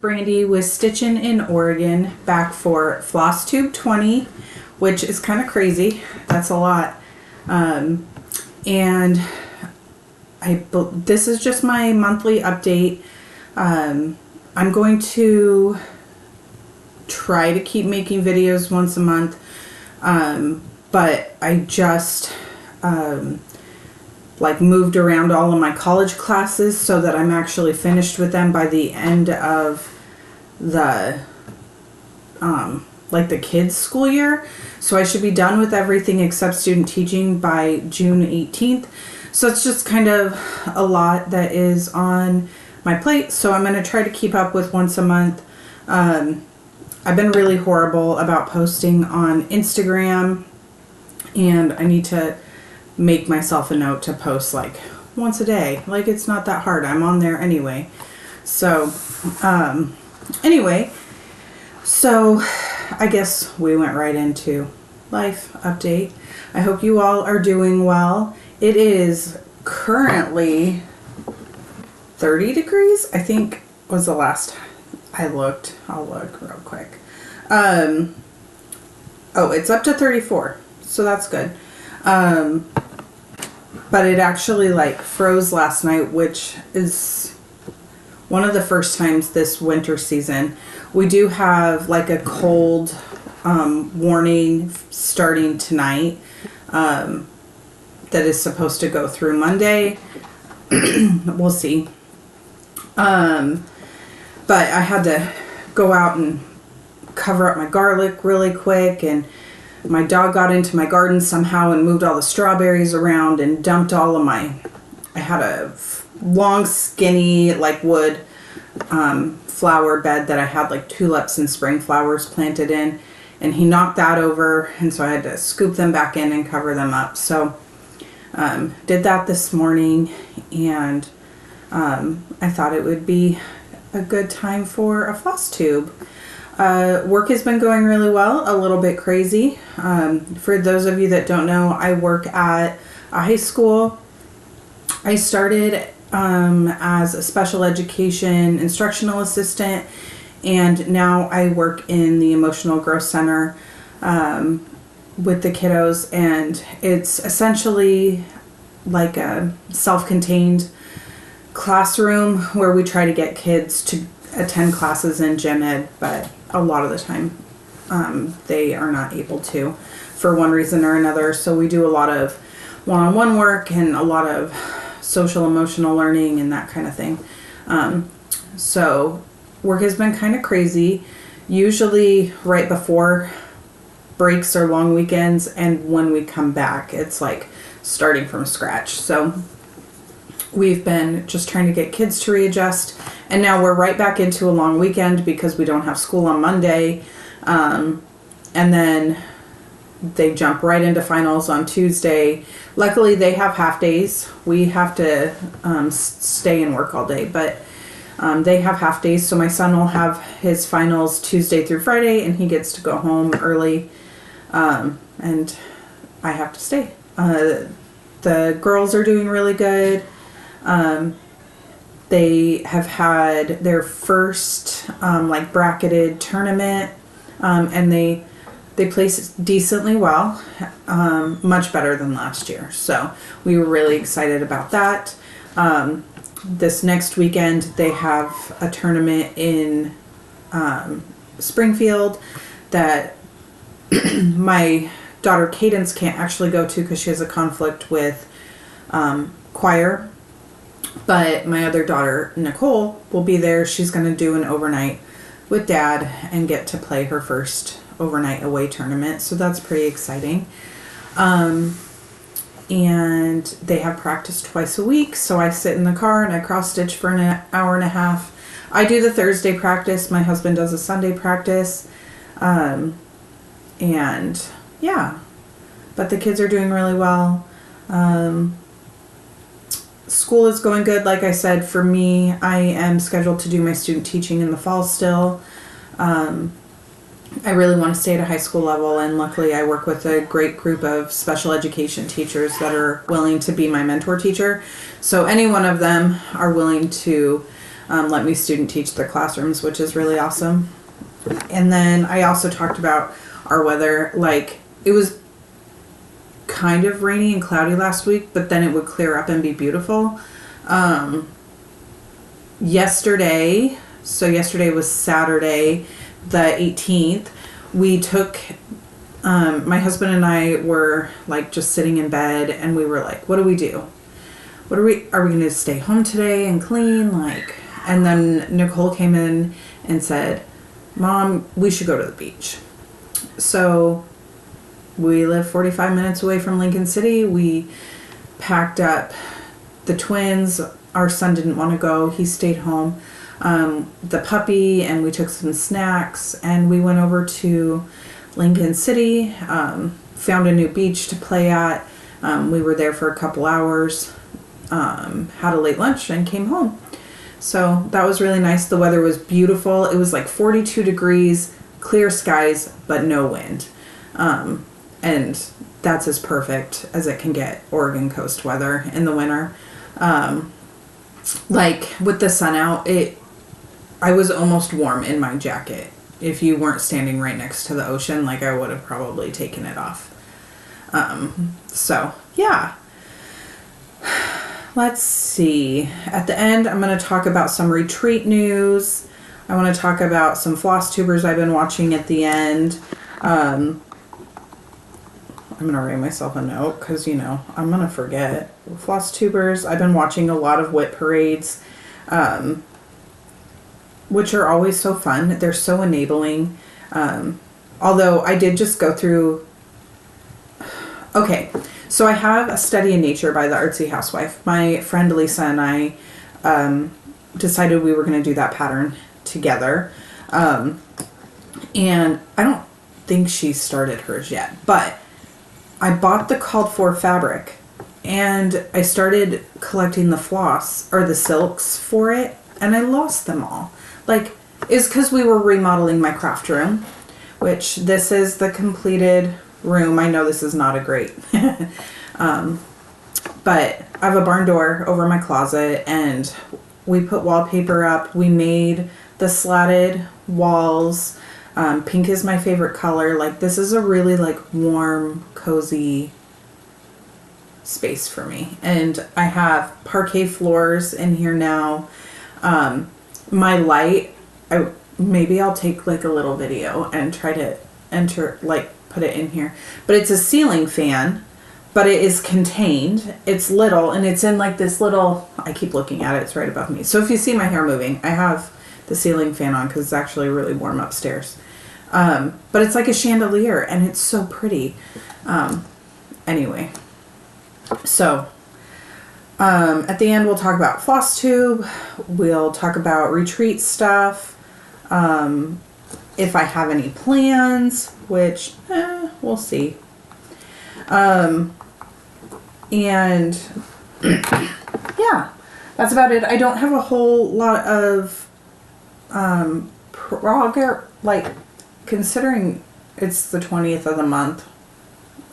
Brandy with Stitchin' in Oregon, back for Flosstube 20, which is kind of crazy. That's a lot. And this is just my monthly update. I'm going to try to keep making videos once a month, but I just moved around all of my college classes so that I'm actually finished with them by the end of the the kids' school year. So I should be done with everything except student teaching by June 18th. So it's just kind of a lot that is on my plate. So I'm going to try to keep up with once a month. I've been really horrible about posting on Instagram, and I need to make myself a note to post once a day. It's not that hard. I'm on there anyway. So, so I guess we went right into life update. I hope you all are doing well. It is currently 30 degrees, I think was the last I looked. I'll look real quick. Oh, it's up to 34, so that's good. But it actually froze last night, which is one of the first times this winter season. We do have a cold warning starting tonight that is supposed to go through Monday. We'll see. But I had to go out and cover up my garlic really quick, and my dog got into my garden somehow and moved all the strawberries around and dumped all of I had a long skinny wood flower bed that I had tulips and spring flowers planted in, and he knocked that over, and so I had to scoop them back in and cover them up. So did that this morning, and I thought it would be a good time for a floss tube. Work has been going really well, a little bit crazy. For those of you that don't know, I work at a high school. I started as a special education instructional assistant, and now I work in the emotional growth center with the kiddos, and it's essentially like a self-contained classroom where we try to get kids to attend classes in gen ed, but a lot of the time they are not able to for one reason or another. So we do a lot of one-on-one work and a lot of social emotional learning and that kind of thing. So work has been kind of crazy, usually right before breaks or long weekends, and when we come back it's starting from scratch. So we've been just trying to get kids to readjust, and now we're right back into a long weekend because we don't have school on Monday, and then they jump right into finals on Tuesday. Luckily they have half days. We have to stay and work all day, but they have half days, so my son will have his finals Tuesday through Friday, and he gets to go home early, and I have to stay. The girls are doing really good. They have had their first bracketed tournament, and they placed decently well, much better than last year. So we were really excited about that. This next weekend they have a tournament in Springfield that my daughter Cadence can't actually go to because she has a conflict with choir. But my other daughter, Nicole, will be there. She's going to do an overnight with Dad and get to play her first overnight away tournament. So that's pretty exciting. And they have practice twice a week. So I sit in the car and I cross stitch for an hour and a half. I do the Thursday practice. My husband does a Sunday practice. And yeah, but the kids are doing really well. School is going good. Like I said, for me, I am scheduled to do my student teaching in the fall still. I really want to stay at a high school level, and luckily I work with a great group of special education teachers that are willing to be my mentor teacher. So any one of them are willing to let me student teach their classrooms, which is really awesome. And then I also talked about our weather. Like, it was kind of rainy and cloudy last week, but then it would clear up and be beautiful. Yesterday was Saturday the 18th, we took, my husband and I were like just sitting in bed, and we were like, what do we do? Are we going to stay home today and clean? Like, and then Nicole came in and said, Mom, we should go to the beach. So we live 45 minutes away from Lincoln City. We packed up the twins. Our son didn't want to go. He stayed home. The puppy, and we took some snacks, and we went over to Lincoln City, found a new beach to play at. We were there for a couple hours, had a late lunch, and came home. So that was really nice. The weather was beautiful. It was like 42 degrees, clear skies, but no wind. And that's as perfect as it can get, Oregon coast weather in the winter. Like with the sun out, I was almost warm in my jacket. If you weren't standing right next to the ocean, like I would have probably taken it off. So yeah. Let's see. At the end, I'm going to talk about some retreat news. I want to talk about some Flosstubers I've been watching at the end. I'm going to write myself a note because, you know, I'm going to forget. Flosstubers, I've been watching a lot of WIT parades, which are always so fun. They're so enabling. Although I did just go through... Okay, so I have a study in nature by the Artsy Housewife. My friend Lisa and I decided we were going to do that pattern together. And I don't think she started hers yet, but I bought the called for fabric, and I started collecting the floss or the silks for it, and I lost them all. Like, it's because we were remodeling my craft room, which this is the completed room. I know this is not a great, but I have a barn door over my closet, and we put wallpaper up. We made the slatted walls. Pink is my favorite color. Like, this is a really like warm, cozy space for me. And I have parquet floors in here now. My light, maybe I'll take like a little video and try to put it in here. But it's a ceiling fan, but it is contained. It's little, and it's in like this little, I keep looking at it, it's right above me. So if you see my hair moving, I have the ceiling fan on because it's actually really warm upstairs. But it's like a chandelier, and it's so pretty. Anyway, so at the end we'll talk about Flosstube. We'll talk about retreat stuff. If I have any plans, which we'll see. And yeah, that's about it. I don't have a whole lot of like, considering it's the 20th of the month,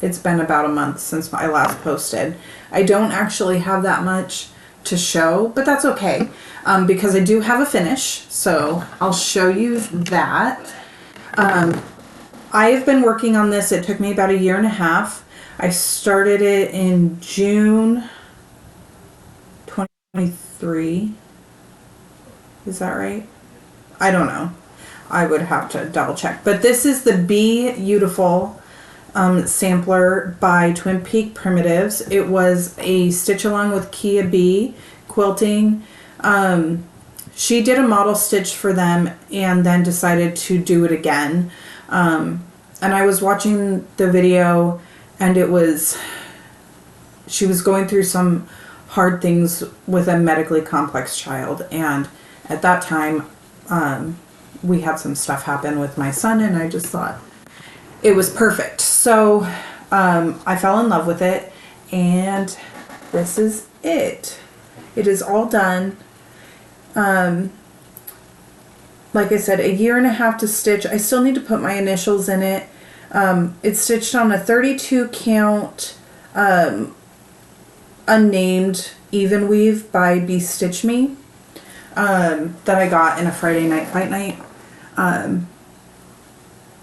it's been about a month since I last posted. I don't actually have that much to show, but that's okay, because I do have a finish, so I'll show you that. I have been working on this. It took me about 1.5 years. I started it in June 2023. Is that right? I don't know. I would have to double check. But this is the BeeYoutiful sampler by Twin Peak Primitives. It was a stitch along with Kia B quilting. She did a model stitch for them and then decided to do it again. And I was watching the video, and she was going through some hard things with a medically complex child. And at that time, we had some stuff happen with my son, and I just thought it was perfect. So I fell in love with it, and this is it. It is all done. Like I said, 1.5 years to stitch. I still need to put my initials in it. It's stitched on a 32 count unnamed even weave by Be Stitch Me. that I got in a Friday night fight night.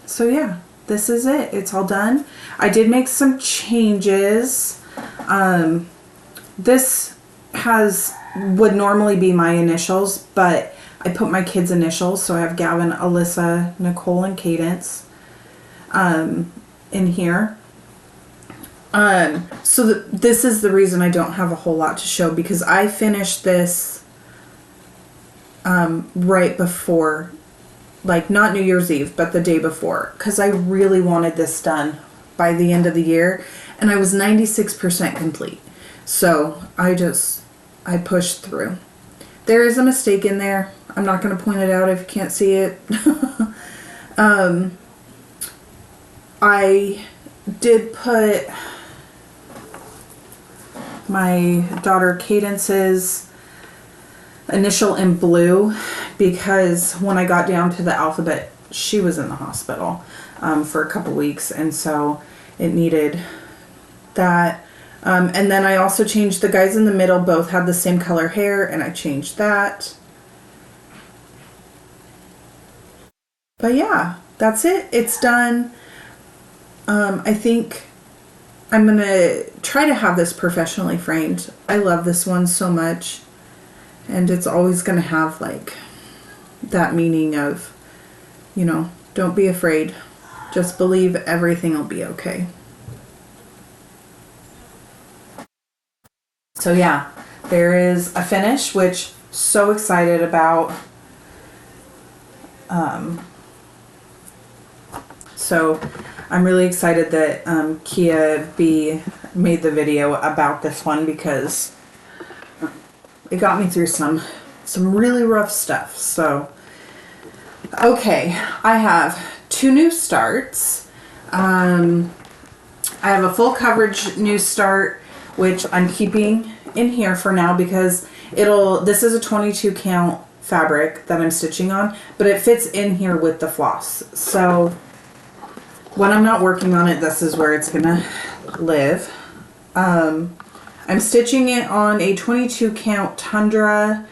So yeah, this is it. It's all done. I did make some changes. This would normally be my initials, but I put my kids' initials, so I have Gavin, Alyssa, Nicole, and Cadence in here. So this is the reason I don't have a whole lot to show, because I finished this right before, like not New Year's Eve, but the day before, because I really wanted this done by the end of the year, and I was 96% complete. So I pushed through. There is a mistake in there. I'm not going to point it out if you can't see it. I did put my daughter Cadence's initial in blue, because when I got down to the alphabet, she was in the hospital for a couple weeks, and so it needed that. And then I also changed the guys in the middle, both had the same color hair, and I changed that. But yeah, that's it. It's done. I think I'm going to try to have this professionally framed. I love this one so much. And it's always going to have like that meaning of, you know, don't be afraid. Just believe everything will be okay. So yeah, there is a finish, which so excited about. So I'm really excited that Kia B made the video about this one, because it got me through some really rough stuff. So, okay, I have 2 new starts. I have a full coverage new start, which I'm keeping in here for now, because this is a 22 count fabric that I'm stitching on, but it fits in here with the floss. So when I'm not working on it, this is where it's gonna live. I'm stitching it on a 22 count Tundra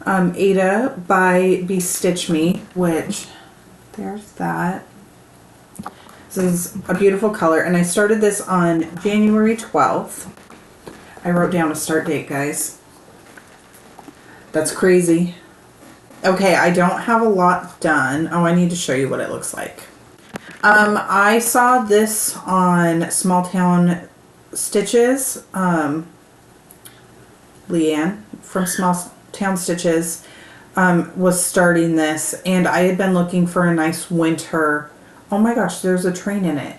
Ada by Be Stitch Me, which, there's that. This is a beautiful color, and I started this on January 12th. I wrote down a start date, guys. That's crazy. Okay, I don't have a lot done. Oh, I need to show you what it looks like. I saw this on Small Town Stitches. Leanne from Small Town Stitches was starting this, and I had been looking for a nice winter. Oh my gosh, there's a train in it.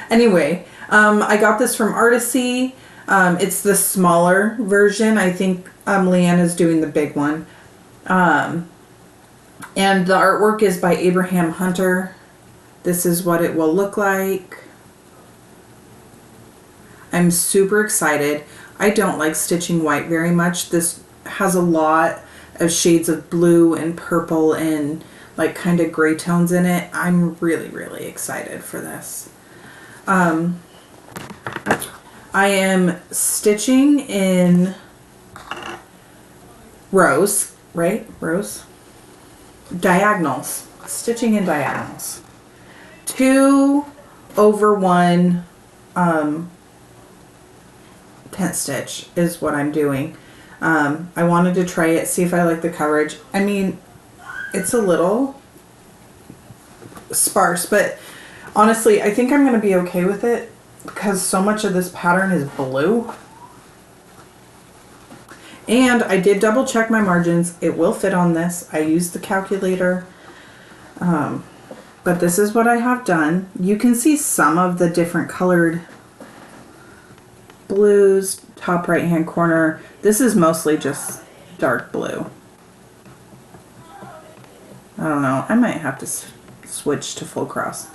Anyway, I got this from Artecy. It's the smaller version. I think Leanne is doing the big one. And the artwork is by Abraham Hunter. This is what it will look like. I'm super excited. I don't like stitching white very much. This has a lot of shades of blue and purple and like kind of gray tones in it. I'm really, really excited for this. I am stitching in rows, right? Rows? Diagonals. Stitching in diagonals. 2 over 1 tent stitch is what I'm doing. I wanted to try it, see if I like the coverage. I mean, it's a little sparse, but honestly, I think I'm going to be okay with it, because so much of this pattern is blue. And I did double check my margins. It will fit on this. I used the calculator. But this is what I have done. You can see some of the different colored blues, top right hand corner. This is mostly just dark blue. I don't know. I might have to switch to full cross.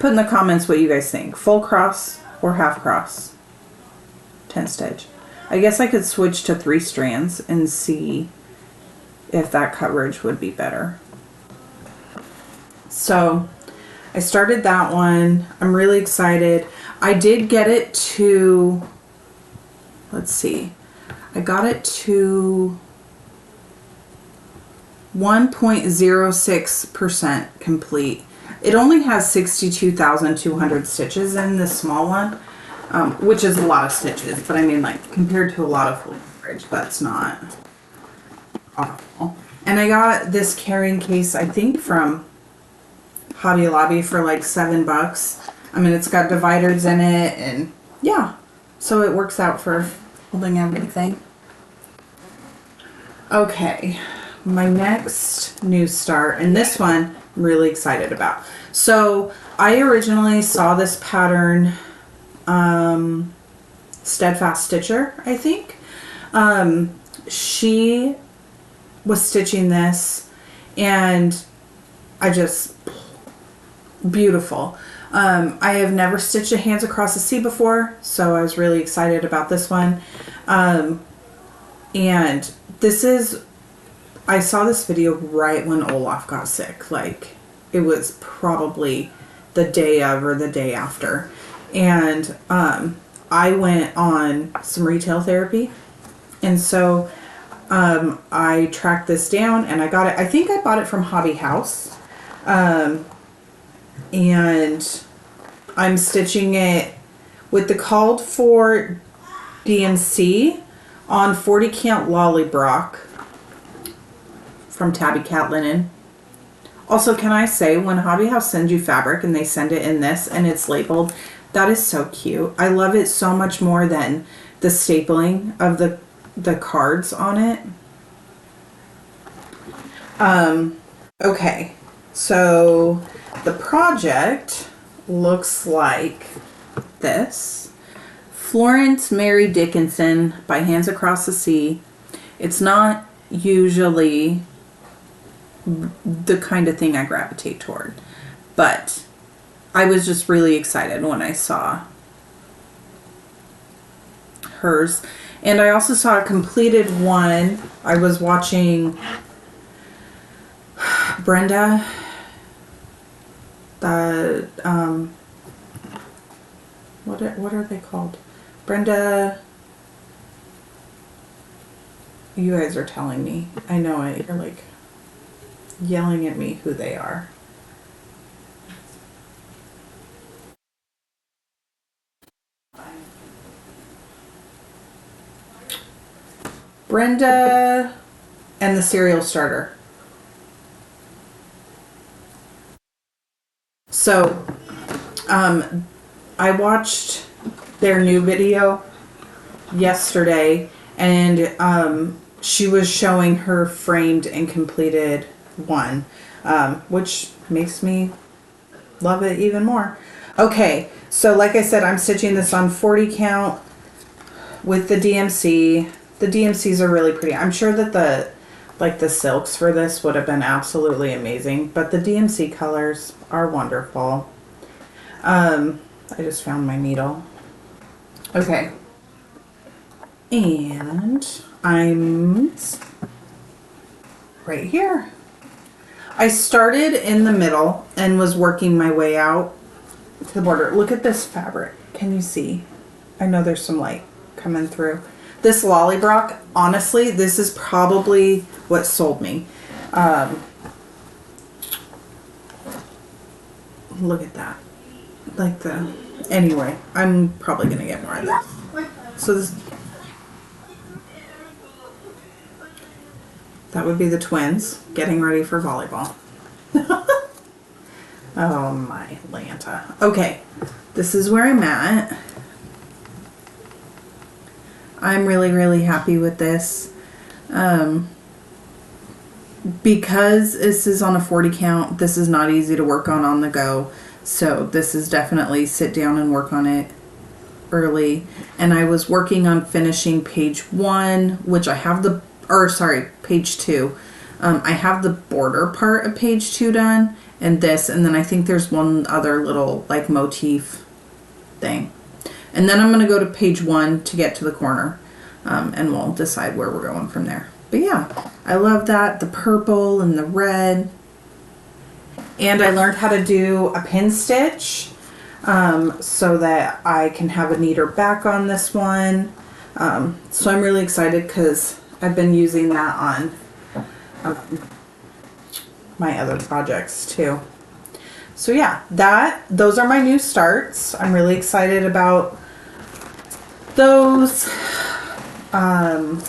Put in the comments what you guys think. Full cross or half cross. Tent stitch. I guess I could switch to 3 strands and see if that coverage would be better. So I started that one. I'm really excited. I did get it to, let's see, I got it to 1.06% complete. It only has 62,200 stitches in this small one, which is a lot of stitches, but I mean, like, compared to a lot of coverage, that's not awful. And I got this carrying case, I think, from Hobby Lobby for like $7. I mean, it's got dividers in it, and yeah, so it works out for holding everything. Okay, my next new start, and this one I'm really excited about. So I originally saw this pattern, Steadfast Stitcher, I think. She was stitching this, and I just, beautiful. I have never stitched a Hands Across the Sea before, so I was really excited about this one. And this is, I saw this video right when Olaf got sick. Like, it was probably the day of or the day after. And I went on some retail therapy. And so I tracked this down and I got it. I think I bought it from Hobby House. And I'm stitching it with the called for DMC on 40 count Lollybrock from Tabby Cat Linen. Also, can I say, when Hobby House sends you fabric and they send it in this and it's labeled, that is so cute. I love it so much more than the stapling of the cards on it. Okay, so the project looks like this. Florence Mary Dickinson by Hands Across the Sea. It's not usually the kind of thing I gravitate toward, but I was just really excited when I saw hers. And I also saw a completed one. I was watching Brenda, what are they called? Brenda, you guys are telling me. I know it. You're like yelling at me who they are. Brenda and the Cereal Starter. So, I watched their new video yesterday, and she was showing her framed and completed one, which makes me love it even more. Okay, so like I said, I'm stitching this on 40 count with the DMC. The DMCs are really pretty. I'm sure that the silks for this would have been absolutely amazing, but the DMC colors are wonderful. I just found my needle. Okay. And I'm right here. I started in the middle and was working my way out to the border. Look at this fabric. Can you see? I know there's some light coming through. This Lollybrock, honestly, this is probably what sold me. Look at that. Like the... Anyway, I'm probably going to get more of this. So this... That would be the twins getting ready for volleyball. Oh my Lanta. Okay, this is where I'm at. I'm really, really happy with this. Because this is on a 40 count, this is not easy to work on the go. So this is definitely sit down and work on it early. And I was working on finishing page 1, which I have the, or sorry, page 2. I have the border part of page 2 done, and this, and then I think there's one other little like motif thing. And then I'm going to go to page 1 to get to the corner, and we'll decide where we're going from there. But yeah, I love that, the purple and the red. And I learned how to do a pin stitch so that I can have a neater back on this one. So I'm really excited because I've been using that on my other projects too. So yeah, those are my new starts. I'm really excited about those. And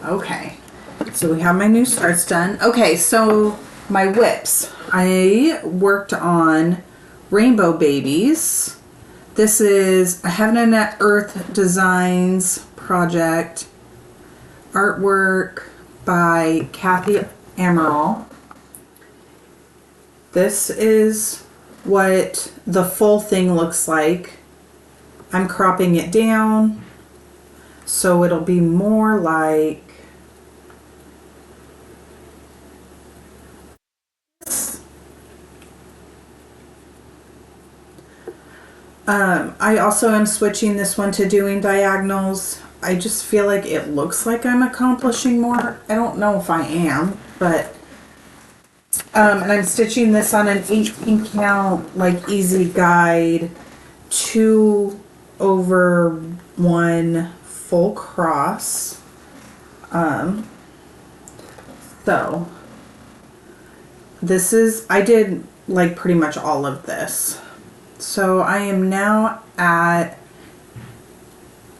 okay, so we have my new starts done. Okay, so my whips. I worked on Rainbow Babies. This is a Heaven and Earth Designs project. Artwork by Cathy Ameral. This is what the full thing looks like. I'm cropping it down so it'll be more like this. I also am switching this one to doing diagonals. I just feel like it looks like I'm accomplishing more. I don't know if I am, but and I'm stitching this on an 18 count, like easy guide, 2/1 full cross. So this is, I did like pretty much all of this. So I am now at,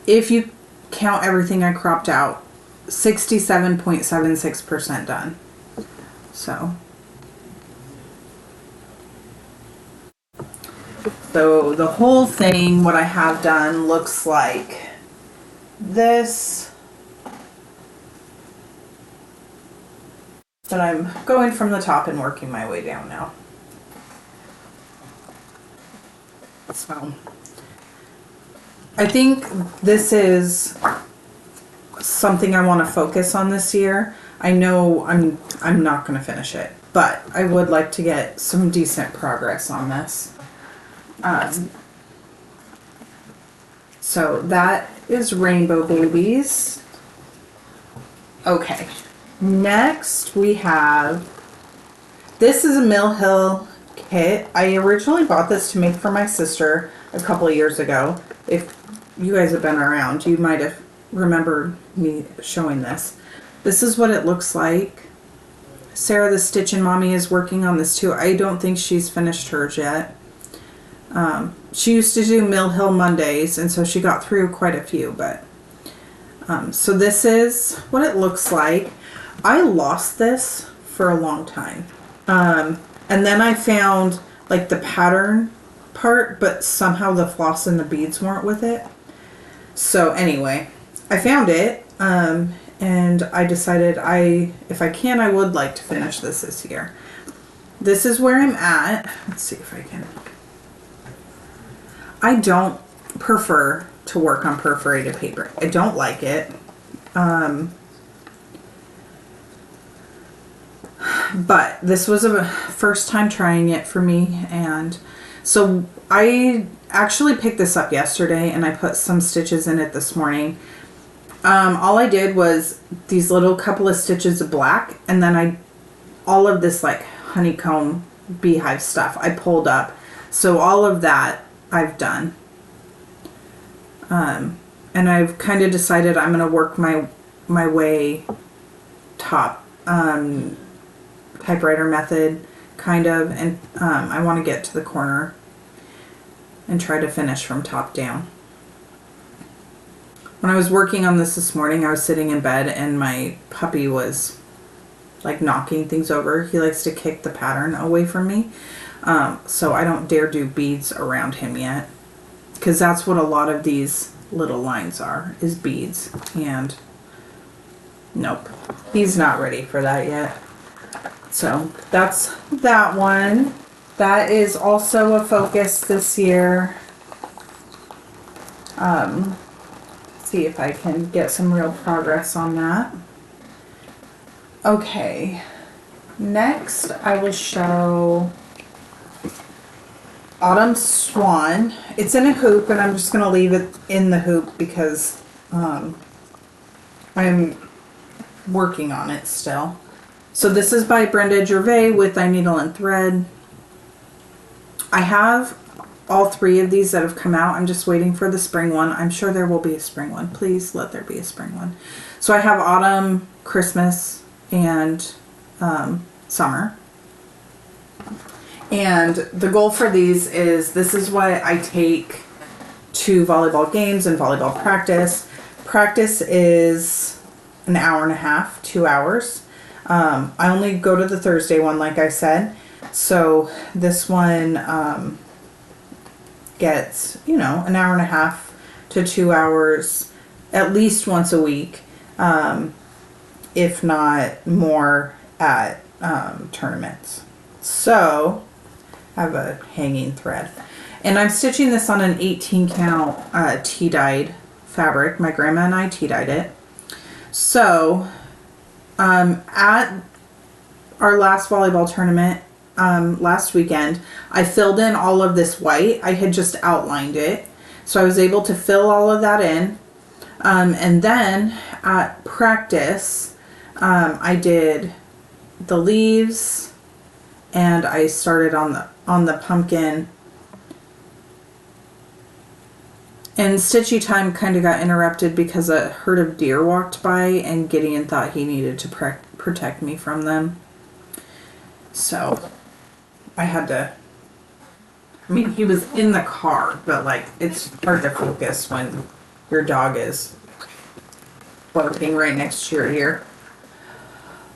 if you count everything I cropped out, 67.76% done. So the whole thing, what I have done, looks like this. But I'm going from the top and working my way down now. So I think this is something I want to focus on this year. I know I'm not going to finish it, but I would like to get some decent progress on this. So that is Rainbow Babies. Okay, next we have, this is a Mill Hill kit. I originally bought this to make for my sister a couple of years ago. If you guys have been around, you might have remembered me showing this. This is what it looks like. Sarah the Stitchin' Mommy is working on this too. I don't think she's finished hers yet. She used to do Mill Hill Mondays, and so she got through quite a few, but so this is what it looks like. I lost this for a long time. And then I found like the pattern part, but somehow the floss and the beads weren't with it. So anyway, I found it, and I decided if I can, I would like to finish this year. This is where I'm at. Let's see if I can. I don't prefer to work on perforated paper. I don't like it. But this was a first time trying it for me, and so I actually picked this up yesterday and I put some stitches in it this morning. All I did was these little couple of stitches of black, and then all of this like honeycomb beehive stuff I pulled up. So all of that I've done. And I've kind of decided I'm going to work my way top, typewriter method kind of, and I want to get to the corner and try to finish from top down. When I was working on this morning, I was sitting in bed and my puppy was like knocking things over. He likes to kick the pattern away from me. So I don't dare do beads around him yet, because that's what a lot of these little lines are, is beads. And nope, he's not ready for that yet. So that's that one. That is also a focus this year. See if I can get some real progress on that. Okay, next I will show Autumn Swan. It's in a hoop, and I'm just going to leave it in the hoop because I'm working on it still. So this is by Brenda Gervais with I Needle and Thread. I have all 3 of these that have come out. I'm just waiting for the spring one. I'm sure there will be a spring one. Please let there be a spring one. So I have autumn, Christmas, and summer. And the goal for these is, this is what I take to volleyball games and volleyball practice. Practice is an hour and a half, 2 hours. I only go to the Thursday one, like I said. So this one gets, you know, an hour and a half to 2 hours at least once a week, if not more at tournaments. So I have a hanging thread. And I'm stitching this on an 18 count tea-dyed fabric. My grandma and I tea-dyed it. So at our last volleyball tournament last weekend, I filled in all of this white. I had just outlined it. So I was able to fill all of that in. And then at practice, I did the leaves and I started on the pumpkin. And stitchy time kind of got interrupted because a herd of deer walked by and Gideon thought he needed to protect me from them. So I had to, I mean, he was in the car, but like, it's hard to focus when your dog is barking right next to your ear.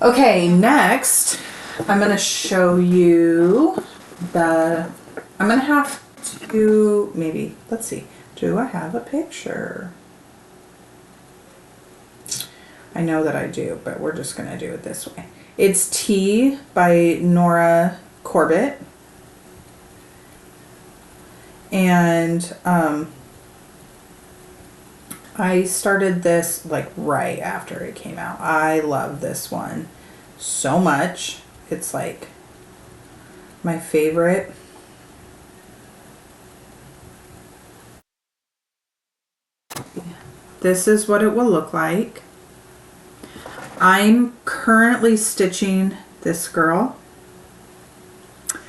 Okay, next, I'm going to show you I'm going to have to, maybe, let's see. Do I have a picture? I know that I do, but we're just going to do it this way. It's Tea by Nora Corbett. And I started this like right after it came out. I love this one so much. It's like my favorite. This is what it will look like. I'm currently stitching this girl.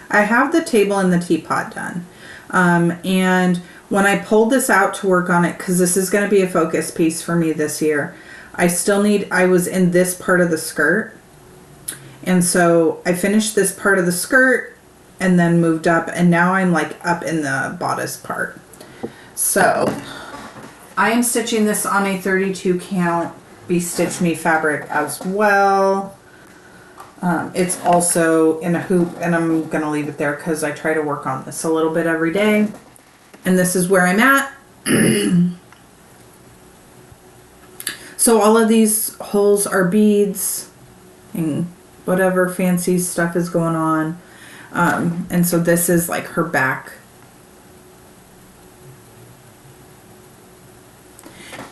I have the table and the teapot done. And when I pulled this out to work on it, because this is going to be a focus piece for me this year, I was in this part of the skirt. And so I finished this part of the skirt and then moved up, and now I'm like up in the bodice part. So I am stitching this on a 32 count Be Stitch Me fabric as well. It's also in a hoop, and I'm going to leave it there because I try to work on this a little bit every day. And this is where I'm at. So all of these holes are beads and whatever fancy stuff is going on. And so this is like her back.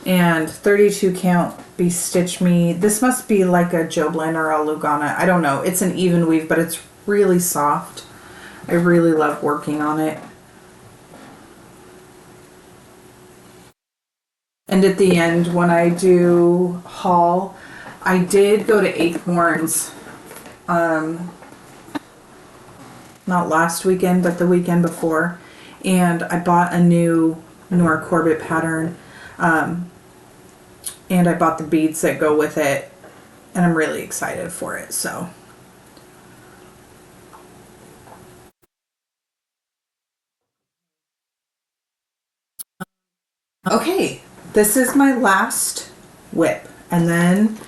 And 32 count Be Stitch Me. This must be like a Joblin or a Lugana. I don't know. It's an even weave, but it's really soft. I really love working on it. And at the end, when I do haul, I did go to Acorns, not last weekend, but the weekend before, and I bought a new Nora Corbett pattern. And I bought the beads that go with it, and I'm really excited for it. So okay, this is my last whip, and then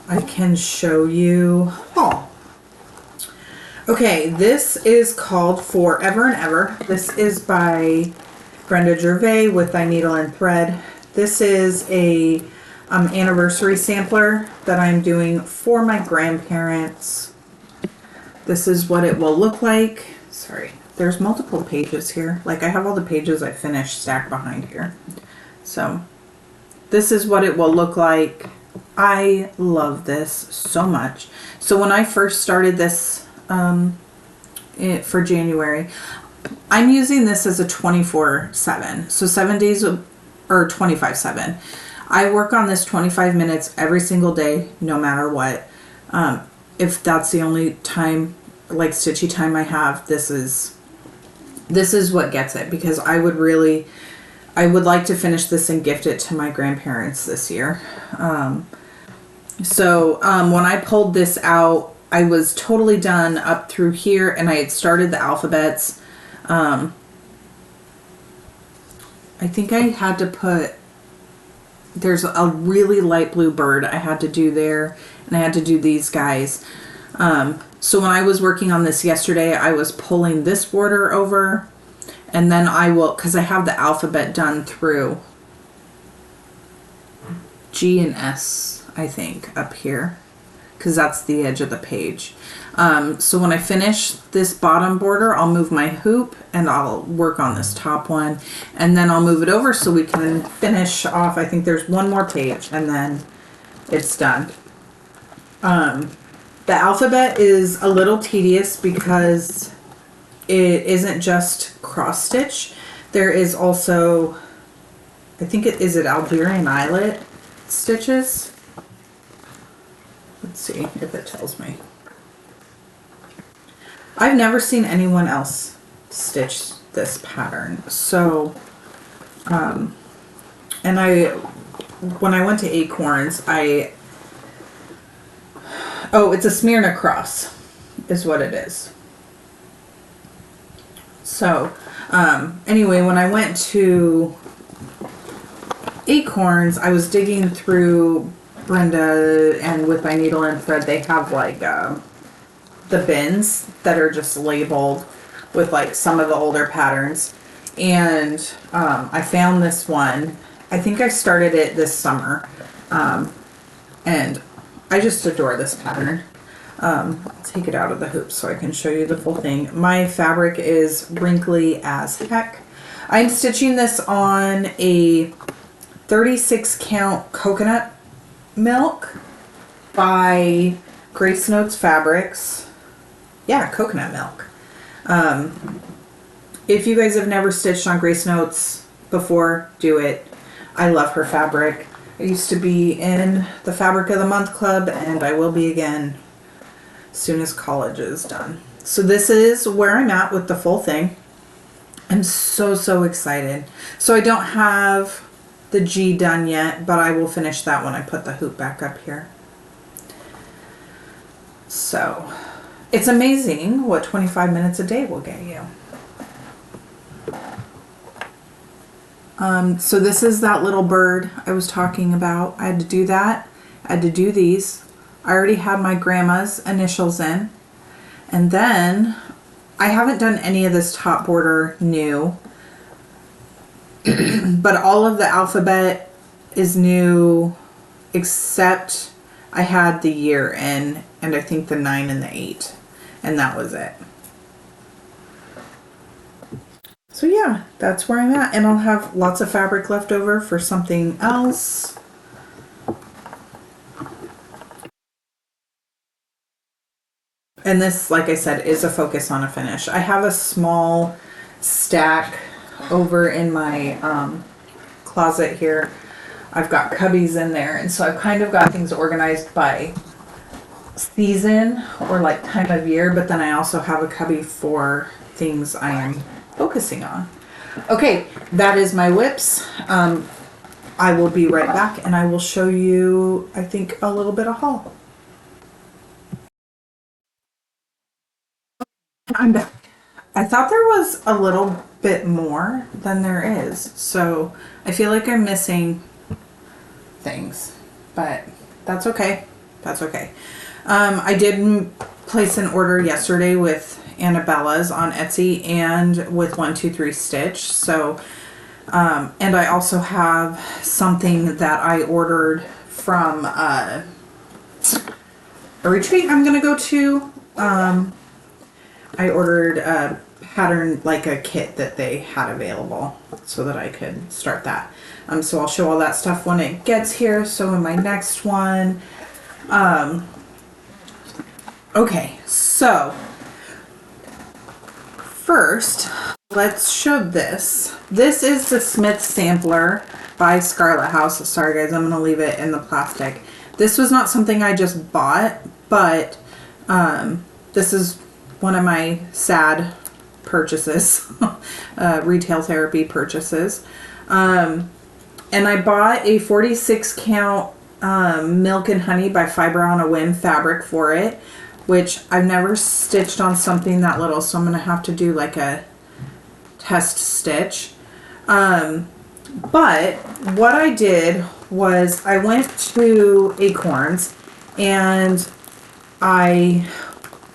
I can show you haul. Okay, this is called Forever and Ever. This is by Brenda Gervais with Thy Needle and Thread. This is a anniversary sampler that I'm doing for my grandparents. This is what it will look like. Sorry, there's multiple pages here. Like I have all the pages I finished stacked behind here. So this is what it will look like. I love this so much. So when I first started this for January, I'm using this as a 24/7. So 7 days or 25/7. I work on this 25 minutes every single day, no matter what. If that's the only time, like stitchy time I have, this is this is what gets it, because I would like to finish this and gift it to my grandparents this year. So when I pulled this out, I was totally done up through here, and I had started the alphabets. I think I had to put, there's a really light blue bird I had to do there, and I had to do these guys. So when I was working on this yesterday, I was pulling this border over, and then I will, because I have the alphabet done through G and S, I think, up here, because that's the edge of the page. So when I finish this bottom border, I'll move my hoop and I'll work on this top one, and then I'll move it over so we can finish off. I think there's one more page and then it's done. The alphabet is a little tedious because it isn't just cross stitch. There is also, I think is it Algerian eyelet stitches? Let's see if it tells me. I've never seen anyone else stitch this pattern. So, and when I went to Acorns, oh, it's a Smyrna cross is what it is. So, anyway, when I went to Acorns, I was digging through Brenda, and with my needle and thread, they have like the bins that are just labeled with like some of the older patterns. And I found this one. I think I started it this summer. And I just adore this pattern. I'll take it out of the hoop so I can show you the full thing. My fabric is wrinkly as heck. I'm stitching this on a 36 count coconut milk by Grace Notes Fabrics. Yeah, coconut milk. If you guys have never stitched on Grace Notes before, do it. I love her fabric. I used to be in the Fabric of the Month Club, and I will be again as soon as college is done. So this is where I'm at with the full thing. I'm so excited. So I don't have the G done yet, but I will finish that when I put the hoop back up here. So it's amazing what 25 minutes a day will get you. So this is that little bird I was talking about. I had to do that. I had to do these. I already have my grandma's initials in. And then I haven't done any of this top border new. But all of the alphabet is new except I had the year in, and I think the 9 and the 8. And that was it. So yeah, that's where I'm at, and I'll have lots of fabric left over for something else. And this, like I said, is a focus on a finish. I have a small stack over in my closet here. I've got cubbies in there, and so I've kind of got things organized by season or like time of year, but then I also have a cubby for things I am focusing on. Okay, that is my whips. I will be right back, and I will show you, I think, a little bit of haul. I'm back. I thought there was a little bit more than there is, so I feel like I'm missing things, but that's okay. That's okay. I did place an order yesterday with Annabella's on Etsy and with 123 Stitch. So, and I also have something that I ordered from a retreat I'm going to go to. I ordered a pattern, like a kit that they had available so that I could start that. So I'll show all that stuff when it gets here. So in my next one, okay, so first, let's show this. This is the Smith Sampler by Scarlet House. Sorry guys, I'm going to leave it in the plastic. This was not something I just bought, but this is one of my sad purchases, retail therapy purchases. And I bought a 46 count Milk and Honey by Fiber on a Whim fabric for it, which I've never stitched on something that little, so I'm going to have to do like a test stitch. But what I did was I went to Acorns and I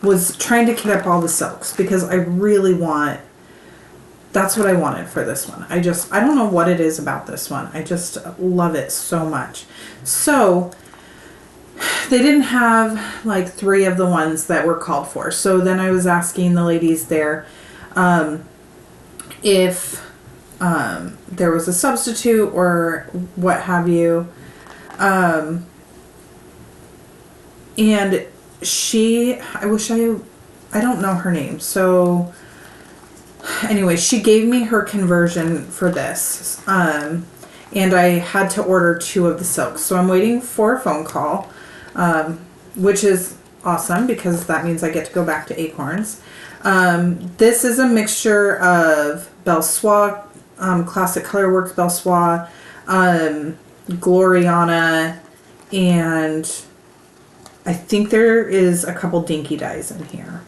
was trying to kit up all the silks because I really want, that's what I wanted for this one. I don't know what it is about this one. I just love it so much. So they didn't have like 3 of the ones that were called for. So then I was asking the ladies there if there was a substitute or what have you. And she, I don't know her name. So anyway, she gave me her conversion for this. And I had to order 2 of the silks. So I'm waiting for a phone call, which is awesome because that means I get to go back to Acorns. This is a mixture of Belsois, Classic Colorworks Belsois, Gloriana, and I think there is a couple dinky dyes in here.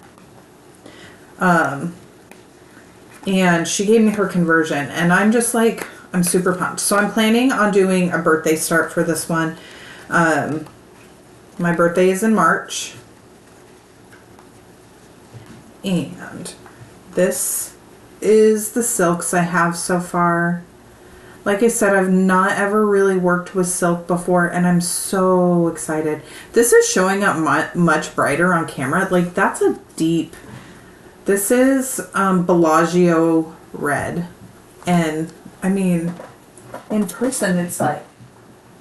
And she gave me her conversion and I'm just like, I'm super pumped. So I'm planning on doing a birthday start for this one. My birthday is in March. And this is the silks I have so far. Like I said, I've not ever really worked with silk before and I'm so excited. This is showing up much brighter on camera. Like that's a deep, this is Bellagio red. And I mean, in person it's like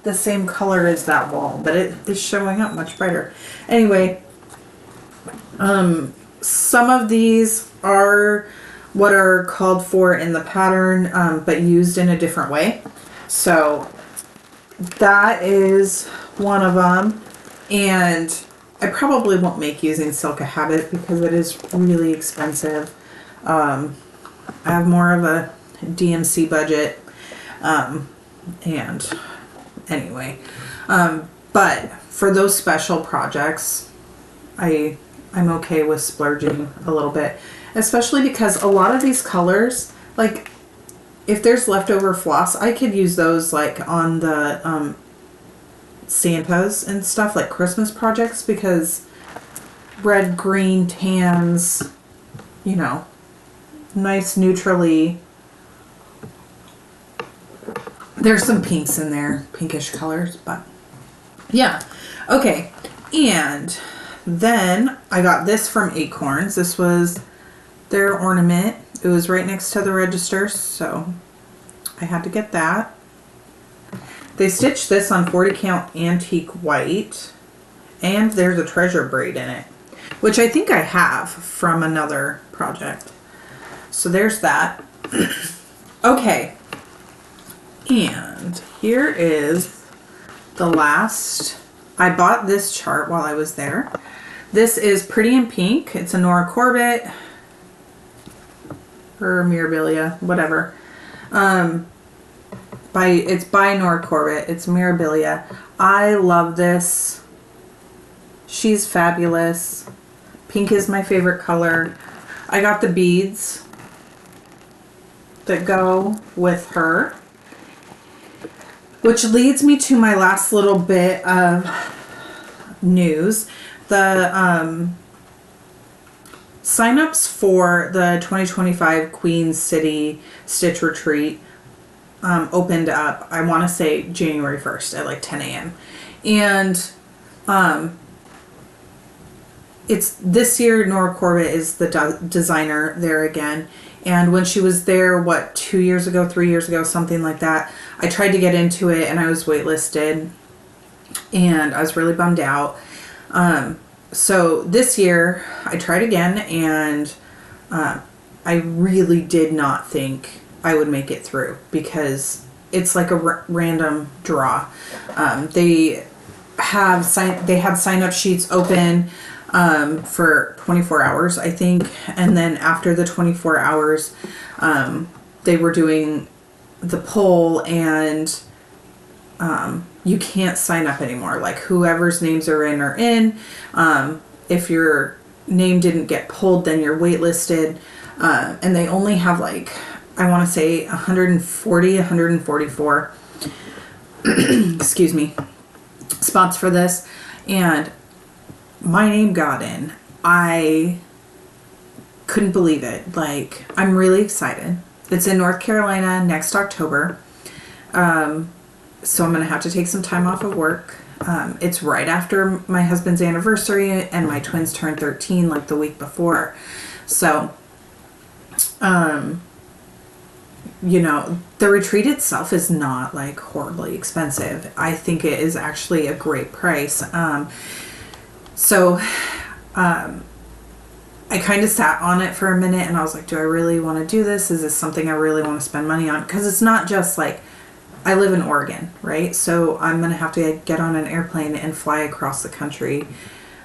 the same color as that wall, but it is showing up much brighter. Anyway, some of these are what are called for in the pattern, but used in a different way. So that is one of them. And I probably won't make using silk a habit because it is really expensive. I have more of a DMC budget. And anyway, but for those special projects, I'm okay with splurging a little bit, especially because a lot of these colors, like if there's leftover floss, I could use those like on the Santas and stuff, like Christmas projects, because red, green, tans, you know, nice neutrally. There's some pinks in there, pinkish colors, but yeah. Okay, and then I got this from Acorns. This was their ornament. It was right next to the register, so I had to get that. They stitched this on 40 count antique white, and there's a treasure braid in it, which I think I have from another project. So there's that. Okay, and here is the last. I bought this chart while I was there. This is Pretty in Pink. It's a Nora Corbett or Mirabilia, whatever. It's by Nora Corbett. It's Mirabilia. I love this. She's fabulous. Pink is my favorite color. I got the beads that go with her, which leads me to my last little bit of news. The sign-ups for the 2025 Queen City Stitch Retreat opened up, I want to say January 1st at like 10 a.m. And it's this year Nora Corbett is the designer there again. And when she was there, 2 years ago, 3 years ago, something like that, I tried to get into it and I was waitlisted and I was really bummed out. So this year I tried again and I really did not think I would make it through because it's like a random draw. They had sign-up sheets open. for 24 hours, I think. And then after the 24 hours, they were doing the poll, and you can't sign up anymore. Like, whoever's names are in are in. If your name didn't get pulled, then you're waitlisted. And they only have, like, I want to say 144 excuse me, spots for this. And my name got in. I couldn't believe it. Like, I'm really excited. It's in North Carolina next October. So I'm going to have to take some time off of work. It's right after my husband's anniversary, and my twins turned 13 like the week before. So, you know, the retreat itself is not like horribly expensive. I think it is actually a great price. I kind of sat on it for a minute, and I was like, do I really want to do this? Is this something I really want to spend money on? Because it's not just like, I live in Oregon, right? So I'm going to have to get on an airplane and fly across the country,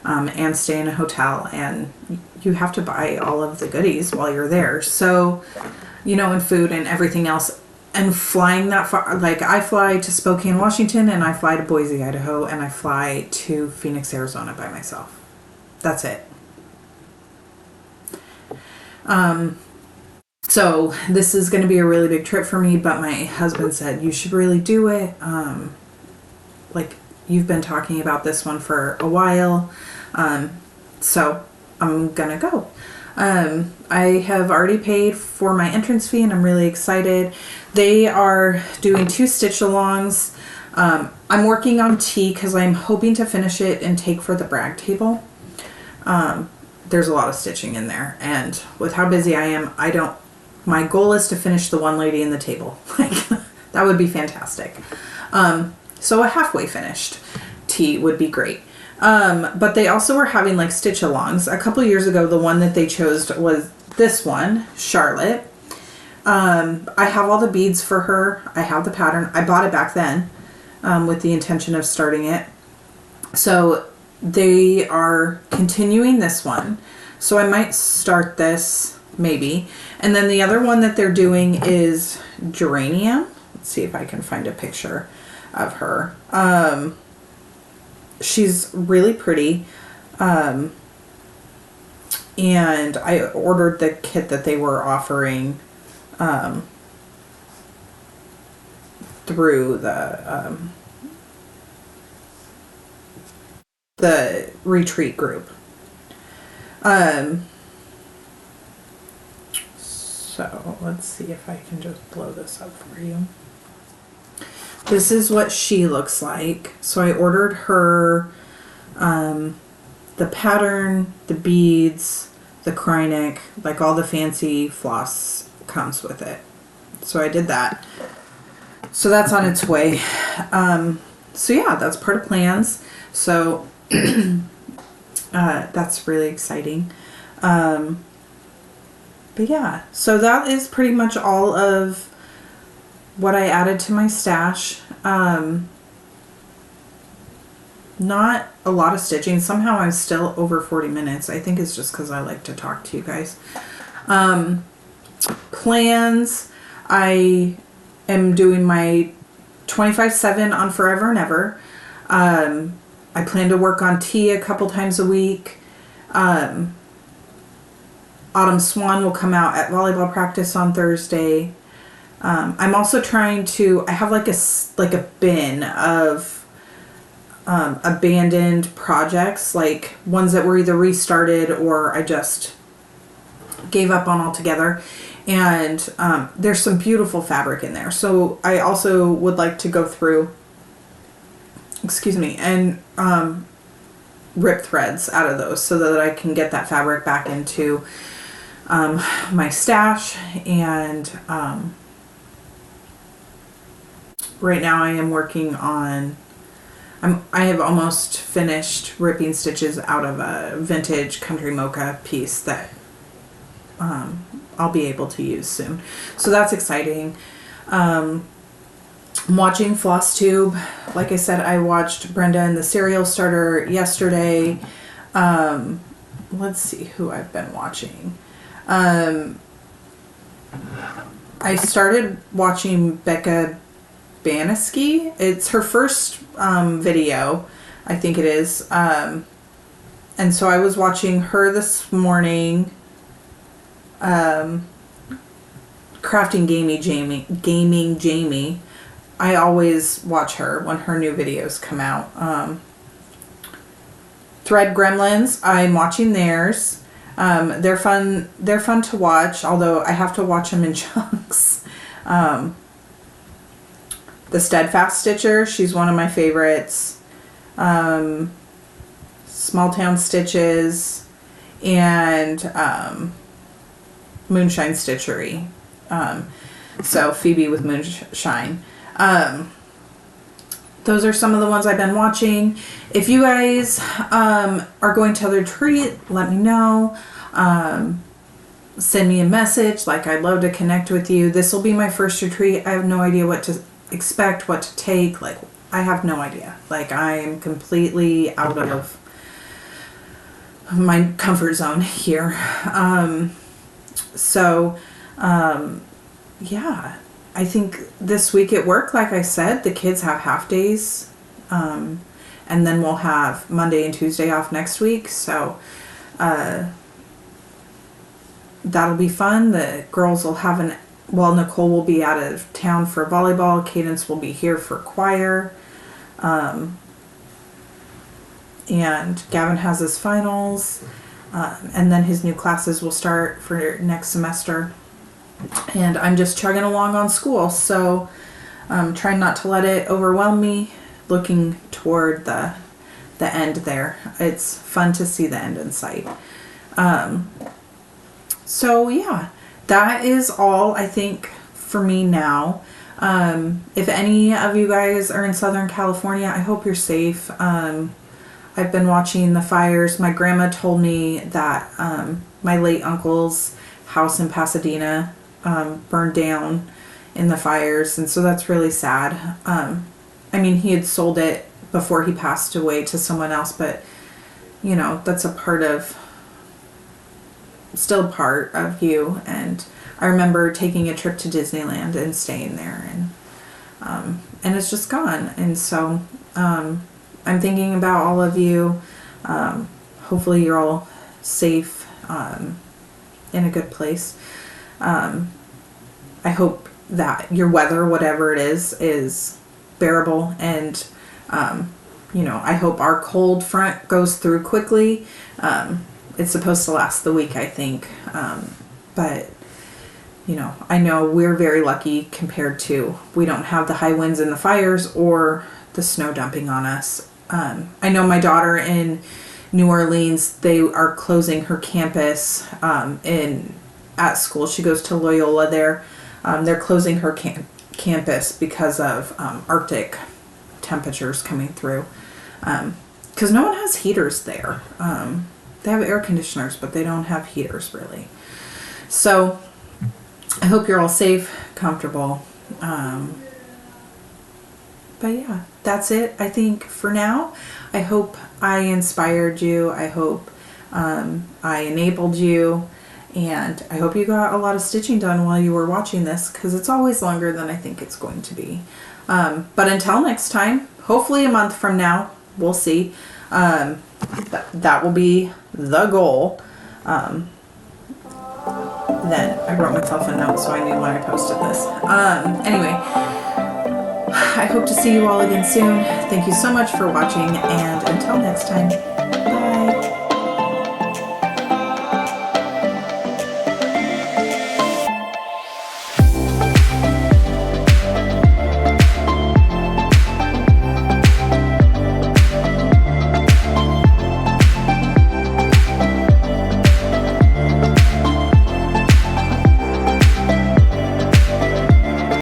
and stay in a hotel, and you have to buy all of the goodies while you're there. So, you know, and food and everything else. And flying that far, like, I fly to Spokane, Washington, and I fly to Boise, Idaho, and I fly to Phoenix, Arizona by myself. That's it. So this is going to be a really big trip for me, but my husband said, you should really do it. Like, you've been talking about this one for a while. So I'm going to go. I have already paid for my entrance fee, and I'm really excited. They are doing 2 stitch alongs. I'm working on tea because I'm hoping to finish it and take for the brag table. There's a lot of stitching in there, and with how busy I am, my goal is to finish the one lady in the table. Like, that would be fantastic. So a halfway finished tea would be great. But they also were having like stitch alongs. A couple years ago, the one that they chose was this one, Charlotte. I have all the beads for her. I have the pattern. I bought it back then, with the intention of starting it. So they are continuing this one. So I might start this, maybe. And then the other one that they're doing is Geranium. Let's see if I can find a picture of her. She's really pretty. And I ordered the kit that they were offering through the retreat group. So let's see if I can just blow this up for you. This is what she looks like. So I ordered her the pattern, the beads, the Krynic, like all the fancy floss comes with it. So I did that. So that's on its way. So yeah, that's part of plans. So that's really exciting. But yeah, so that is pretty much all of what I added to my stash. Not a lot of stitching. Somehow I'm still over 40 minutes. I think it's just because I like to talk to you guys. Plans. I am doing my 25/7 on Forever and Ever. I plan to work on tea a couple times a week. Autumn Swan will come out at volleyball practice on Thursday. I'm also trying to, I have like a bin of abandoned projects, like ones that were either restarted or I just gave up on altogether. And there's some beautiful fabric in there. So I also would like to go through, and rip threads out of those so that I can get that fabric back into my stash. And right now I am working on, I have almost finished ripping stitches out of a vintage country mocha piece that I'll be able to use soon. So that's exciting. I'm watching Flosstube. Like I said, I watched Brenda and the Cereal Starter yesterday. Let's see who I've been watching. I started watching Becca Banisky. It's her first video, I think it is. And so I was watching her this morning. Crafting Gaming Jamie. I always watch her when her new videos come out. Thread Gremlins, I'm watching theirs. They're fun to watch, although I have to watch them in chunks. The Steadfast Stitcher, she's one of my favorites. Small Town Stitches, and Moonshine Stitchery. So Phoebe with Moonshine. Those are some of the ones I've been watching. If you guys are going to the retreat, let me know. Send me a message. Like, I'd love to connect with you. This will be my first retreat. I have no idea what to expect, what to take. Like, I have no idea. Like, I am completely out of my comfort zone here. Yeah, I think this week at work, like I said, the kids have half days, and then we'll have Monday and Tuesday off next week, so that'll be fun. The girls will have Nicole will be out of town for volleyball, Cadence will be here for choir, and Gavin has his finals, and then his new classes will start for next semester. And I'm just chugging along on school, so trying not to let it overwhelm me, looking toward the end there. It's fun to see the end in sight. So yeah, that is all I think for me now. If any of you guys are in Southern California, I hope you're safe. I've been watching the fires. My grandma told me that my late uncle's house in Pasadena burned down in the fires, and so that's really sad. I mean, he had sold it before he passed away to someone else, but you know, that's still part of you. And I remember taking a trip to Disneyland and staying there, and it's just gone. And so I'm thinking about all of you. Hopefully you're all safe, in a good place. I hope that your weather, whatever it is bearable, and you know, I hope our cold front goes through quickly. It's supposed to last the week, I think, but you know, I know we're very lucky compared to, we don't have the high winds and the fires or the snow dumping on us. I know my daughter in New Orleans, they are closing her campus at school. She goes to Loyola there. They're closing her campus because of Arctic temperatures coming through. Because no one has heaters there. They have air conditioners, but they don't have heaters really. So I hope you're all safe, comfortable. But yeah, that's it, I think, for now. I hope I inspired you. I hope I enabled you. And I hope you got a lot of stitching done while you were watching this, because it's always longer than I think it's going to be. But until next time, hopefully a month from now, we'll see. That will be the goal. Then I wrote myself a note so I knew when I posted this. Anyway, I hope to see you all again soon. Thank you so much for watching, and until next time.